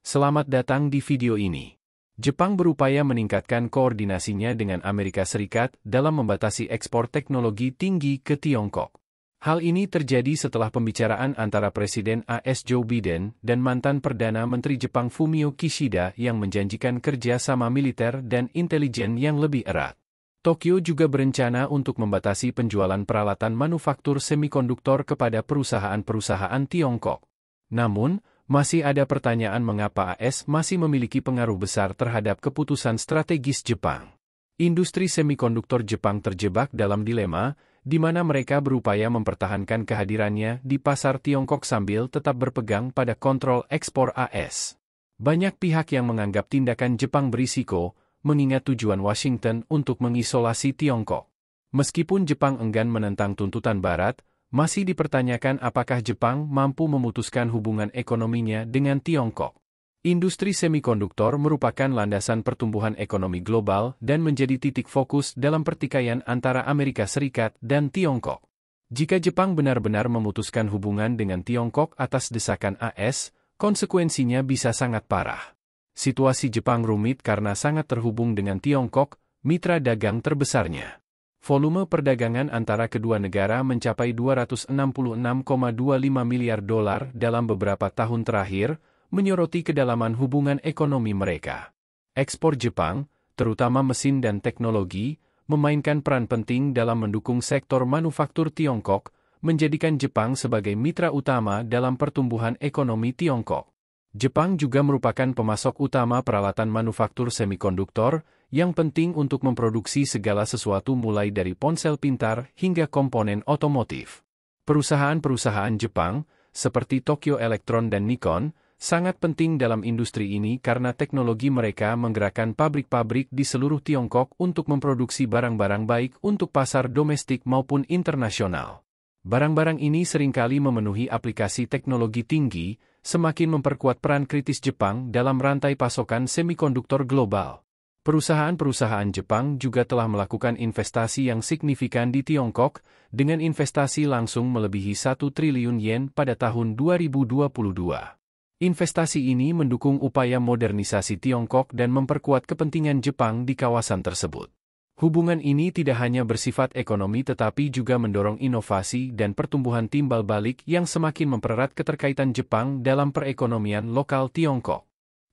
Selamat datang di video ini. Jepang berupaya meningkatkan koordinasinya dengan Amerika Serikat dalam membatasi ekspor teknologi tinggi ke Tiongkok. Hal ini terjadi setelah pembicaraan antara Presiden AS Joe Biden dan mantan Perdana Menteri Jepang Fumio Kishida yang menjanjikan kerja sama militer dan intelijen yang lebih erat. Tokyo juga berencana untuk membatasi penjualan peralatan manufaktur semikonduktor kepada perusahaan-perusahaan Tiongkok. Namun, masih ada pertanyaan mengapa AS masih memiliki pengaruh besar terhadap keputusan strategis Jepang. Industri semikonduktor Jepang terjebak dalam dilema, di mana mereka berupaya mempertahankan kehadirannya di pasar Tiongkok sambil tetap berpegang pada kontrol ekspor AS. Banyak pihak yang menganggap tindakan Jepang berisiko, mengingat tujuan Washington untuk mengisolasi Tiongkok. Meskipun Jepang enggan menentang tuntutan Barat, masih dipertanyakan apakah Jepang mampu memutuskan hubungan ekonominya dengan Tiongkok. Industri semikonduktor merupakan landasan pertumbuhan ekonomi global dan menjadi titik fokus dalam pertikaian antara Amerika Serikat dan Tiongkok. Jika Jepang benar-benar memutuskan hubungan dengan Tiongkok atas desakan AS, konsekuensinya bisa sangat parah. Situasi Jepang rumit karena sangat terhubung dengan Tiongkok, mitra dagang terbesarnya. Volume perdagangan antara kedua negara mencapai 266,25 miliar dolar dalam beberapa tahun terakhir, menyoroti kedalaman hubungan ekonomi mereka. Ekspor Jepang, terutama mesin dan teknologi, memainkan peran penting dalam mendukung sektor manufaktur Tiongkok, menjadikan Jepang sebagai mitra utama dalam pertumbuhan ekonomi Tiongkok. Jepang juga merupakan pemasok utama peralatan manufaktur semikonduktor, yang penting untuk memproduksi segala sesuatu mulai dari ponsel pintar hingga komponen otomotif. Perusahaan-perusahaan Jepang, seperti Tokyo Electron dan Nikon, sangat penting dalam industri ini karena teknologi mereka menggerakkan pabrik-pabrik di seluruh Tiongkok untuk memproduksi barang-barang baik untuk pasar domestik maupun internasional. Barang-barang ini seringkali memenuhi aplikasi teknologi tinggi, semakin memperkuat peran kritis Jepang dalam rantai pasokan semikonduktor global. Perusahaan-perusahaan Jepang juga telah melakukan investasi yang signifikan di Tiongkok, dengan investasi langsung melebihi 1 triliun yen pada tahun 2022. Investasi ini mendukung upaya modernisasi Tiongkok dan memperkuat kepentingan Jepang di kawasan tersebut. Hubungan ini tidak hanya bersifat ekonomi tetapi juga mendorong inovasi dan pertumbuhan timbal balik yang semakin mempererat keterkaitan Jepang dalam perekonomian lokal Tiongkok.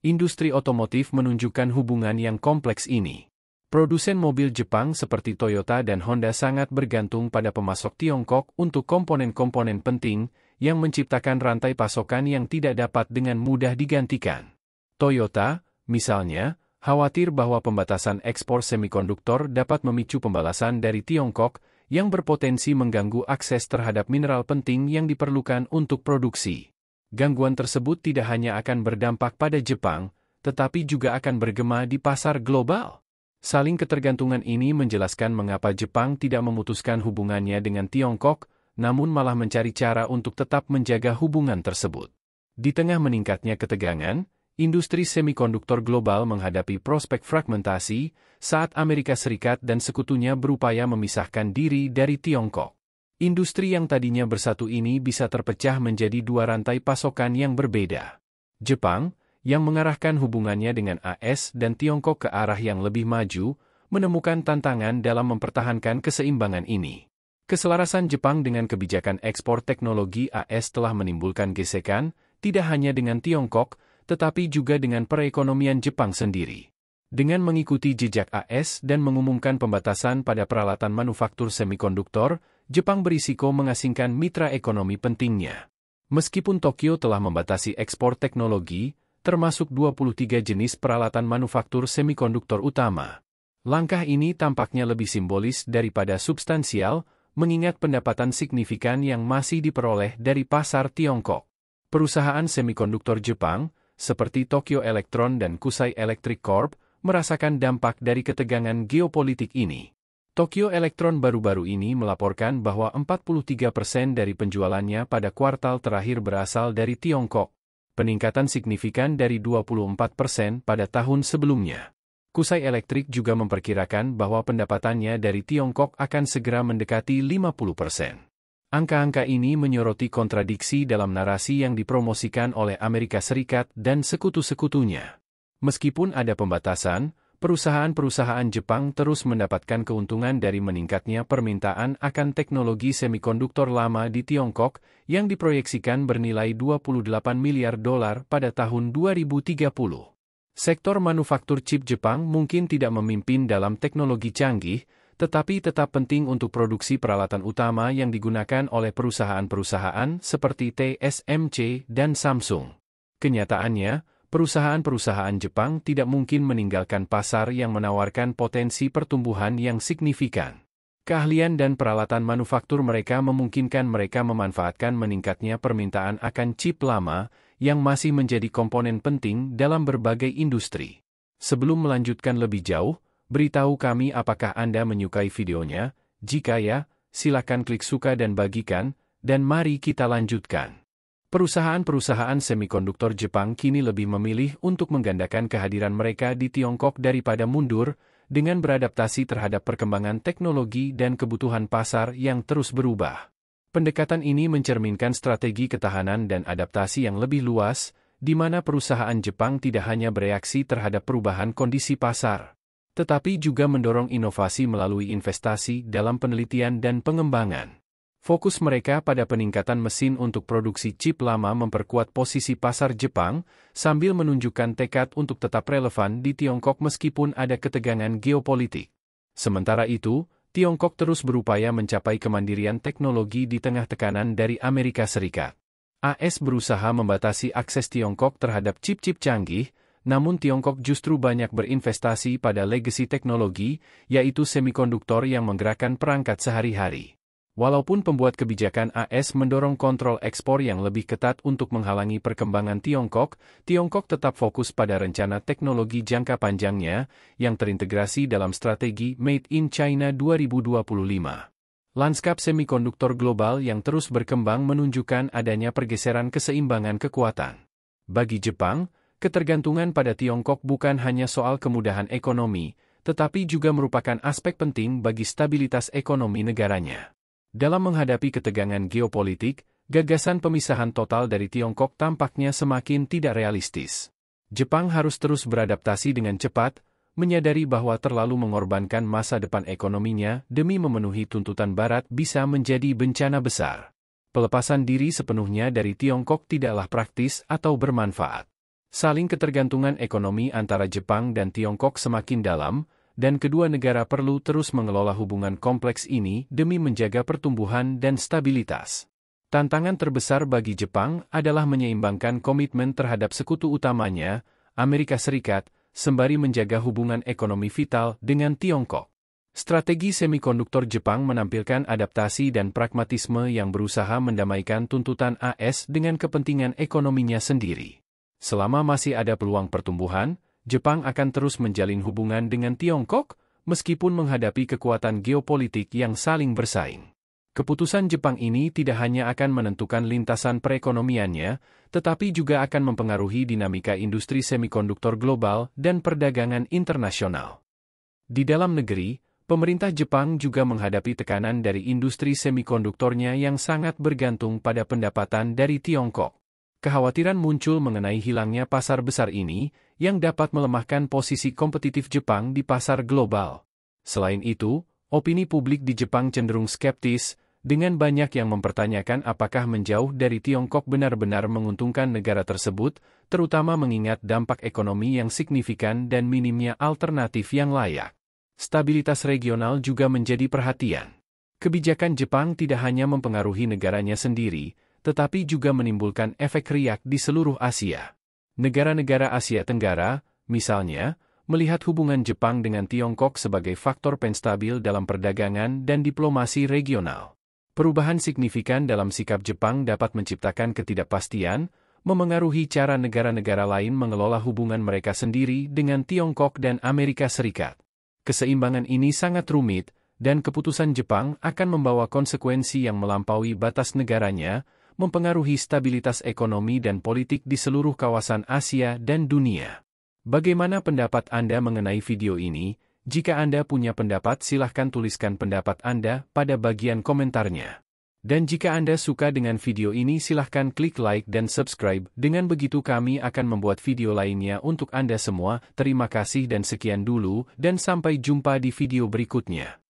Industri otomotif menunjukkan hubungan yang kompleks ini. Produsen mobil Jepang seperti Toyota dan Honda sangat bergantung pada pemasok Tiongkok untuk komponen-komponen penting, yang menciptakan rantai pasokan yang tidak dapat dengan mudah digantikan. Toyota, misalnya, khawatir bahwa pembatasan ekspor semikonduktor dapat memicu pembalasan dari Tiongkok, yang berpotensi mengganggu akses terhadap mineral penting yang diperlukan untuk produksi. Gangguan tersebut tidak hanya akan berdampak pada Jepang, tetapi juga akan bergema di pasar global. Saling ketergantungan ini menjelaskan mengapa Jepang tidak memutuskan hubungannya dengan Tiongkok, namun malah mencari cara untuk tetap menjaga hubungan tersebut. Di tengah meningkatnya ketegangan, industri semikonduktor global menghadapi prospek fragmentasi saat Amerika Serikat dan sekutunya berupaya memisahkan diri dari Tiongkok. Industri yang tadinya bersatu ini bisa terpecah menjadi dua rantai pasokan yang berbeda. Jepang, yang mengarahkan hubungannya dengan AS dan Tiongkok ke arah yang lebih maju, menemukan tantangan dalam mempertahankan keseimbangan ini. Keselarasan Jepang dengan kebijakan ekspor teknologi AS telah menimbulkan gesekan, tidak hanya dengan Tiongkok, tetapi juga dengan perekonomian Jepang sendiri. Dengan mengikuti jejak AS dan mengumumkan pembatasan pada peralatan manufaktur semikonduktor, Jepang berisiko mengasingkan mitra ekonomi pentingnya. Meskipun Tokyo telah membatasi ekspor teknologi, termasuk 23 jenis peralatan manufaktur semikonduktor utama. Langkah ini tampaknya lebih simbolis daripada substansial, mengingat pendapatan signifikan yang masih diperoleh dari pasar Tiongkok. Perusahaan semikonduktor Jepang, seperti Tokyo Electron dan Kusai Electric Corp, merasakan dampak dari ketegangan geopolitik ini. Tokyo Electron baru-baru ini melaporkan bahwa 43% dari penjualannya pada kuartal terakhir berasal dari Tiongkok, peningkatan signifikan dari 24% pada tahun sebelumnya. Kusai Electric juga memperkirakan bahwa pendapatannya dari Tiongkok akan segera mendekati 50%. Angka-angka ini menyoroti kontradiksi dalam narasi yang dipromosikan oleh Amerika Serikat dan sekutu-sekutunya. Meskipun ada pembatasan, perusahaan-perusahaan Jepang terus mendapatkan keuntungan dari meningkatnya permintaan akan teknologi semikonduktor lama di Tiongkok yang diproyeksikan bernilai 28 miliar dolar pada tahun 2030. Sektor manufaktur chip Jepang mungkin tidak memimpin dalam teknologi canggih, tetapi tetap penting untuk produksi peralatan utama yang digunakan oleh perusahaan-perusahaan seperti TSMC dan Samsung. Kenyataannya, perusahaan-perusahaan Jepang tidak mungkin meninggalkan pasar yang menawarkan potensi pertumbuhan yang signifikan. Keahlian dan peralatan manufaktur mereka memungkinkan mereka memanfaatkan meningkatnya permintaan akan chip lama yang masih menjadi komponen penting dalam berbagai industri. Sebelum melanjutkan lebih jauh, beritahu kami apakah Anda menyukai videonya. Jika ya, silakan klik suka dan bagikan, dan mari kita lanjutkan. Perusahaan-perusahaan semikonduktor Jepang kini lebih memilih untuk menggandakan kehadiran mereka di Tiongkok daripada mundur, dengan beradaptasi terhadap perkembangan teknologi dan kebutuhan pasar yang terus berubah. Pendekatan ini mencerminkan strategi ketahanan dan adaptasi yang lebih luas, di mana perusahaan Jepang tidak hanya bereaksi terhadap perubahan kondisi pasar, tetapi juga mendorong inovasi melalui investasi dalam penelitian dan pengembangan. Fokus mereka pada peningkatan mesin untuk produksi chip lama memperkuat posisi pasar Jepang, sambil menunjukkan tekad untuk tetap relevan di Tiongkok meskipun ada ketegangan geopolitik. Sementara itu, Tiongkok terus berupaya mencapai kemandirian teknologi di tengah tekanan dari Amerika Serikat. AS berusaha membatasi akses Tiongkok terhadap chip-chip canggih, namun Tiongkok justru banyak berinvestasi pada legasi teknologi, yaitu semikonduktor yang menggerakkan perangkat sehari-hari. Walaupun pembuat kebijakan AS mendorong kontrol ekspor yang lebih ketat untuk menghalangi perkembangan Tiongkok, Tiongkok tetap fokus pada rencana teknologi jangka panjangnya, yang terintegrasi dalam strategi Made in China 2025. Lanskap semikonduktor global yang terus berkembang menunjukkan adanya pergeseran keseimbangan kekuatan. Bagi Jepang, ketergantungan pada Tiongkok bukan hanya soal kemudahan ekonomi, tetapi juga merupakan aspek penting bagi stabilitas ekonomi negaranya. Dalam menghadapi ketegangan geopolitik, gagasan pemisahan total dari Tiongkok tampaknya semakin tidak realistis. Jepang harus terus beradaptasi dengan cepat, menyadari bahwa terlalu mengorbankan masa depan ekonominya demi memenuhi tuntutan Barat bisa menjadi bencana besar. Pelepasan diri sepenuhnya dari Tiongkok tidaklah praktis atau bermanfaat. Saling ketergantungan ekonomi antara Jepang dan Tiongkok semakin dalam, dan kedua negara perlu terus mengelola hubungan kompleks ini demi menjaga pertumbuhan dan stabilitas. Tantangan terbesar bagi Jepang adalah menyeimbangkan komitmen terhadap sekutu utamanya, Amerika Serikat, sembari menjaga hubungan ekonomi vital dengan Tiongkok. Strategi semikonduktor Jepang menampilkan adaptasi dan pragmatisme yang berusaha mendamaikan tuntutan AS dengan kepentingan ekonominya sendiri. Selama masih ada peluang pertumbuhan, Jepang akan terus menjalin hubungan dengan Tiongkok, meskipun menghadapi kekuatan geopolitik yang saling bersaing. Keputusan Jepang ini tidak hanya akan menentukan lintasan perekonomiannya, tetapi juga akan mempengaruhi dinamika industri semikonduktor global dan perdagangan internasional. Di dalam negeri, pemerintah Jepang juga menghadapi tekanan dari industri semikonduktornya yang sangat bergantung pada pendapatan dari Tiongkok. Kekhawatiran muncul mengenai hilangnya pasar besar ini, yang dapat melemahkan posisi kompetitif Jepang di pasar global. Selain itu, opini publik di Jepang cenderung skeptis, dengan banyak yang mempertanyakan apakah menjauh dari Tiongkok benar-benar menguntungkan negara tersebut, terutama mengingat dampak ekonomi yang signifikan dan minimnya alternatif yang layak. Stabilitas regional juga menjadi perhatian. Kebijakan Jepang tidak hanya mempengaruhi negaranya sendiri, tetapi juga menimbulkan efek riak di seluruh Asia. Negara-negara Asia Tenggara, misalnya, melihat hubungan Jepang dengan Tiongkok sebagai faktor penstabil dalam perdagangan dan diplomasi regional. Perubahan signifikan dalam sikap Jepang dapat menciptakan ketidakpastian, memengaruhi cara negara-negara lain mengelola hubungan mereka sendiri dengan Tiongkok dan Amerika Serikat. Keseimbangan ini sangat rumit, dan keputusan Jepang akan membawa konsekuensi yang melampaui batas negaranya, mempengaruhi stabilitas ekonomi dan politik di seluruh kawasan Asia dan dunia. Bagaimana pendapat Anda mengenai video ini? Jika Anda punya pendapat, silahkan tuliskan pendapat Anda pada bagian komentarnya. Dan jika Anda suka dengan video ini silahkan klik like dan subscribe, dengan begitu kami akan membuat video lainnya untuk Anda semua. Terima kasih dan sekian dulu, dan sampai jumpa di video berikutnya.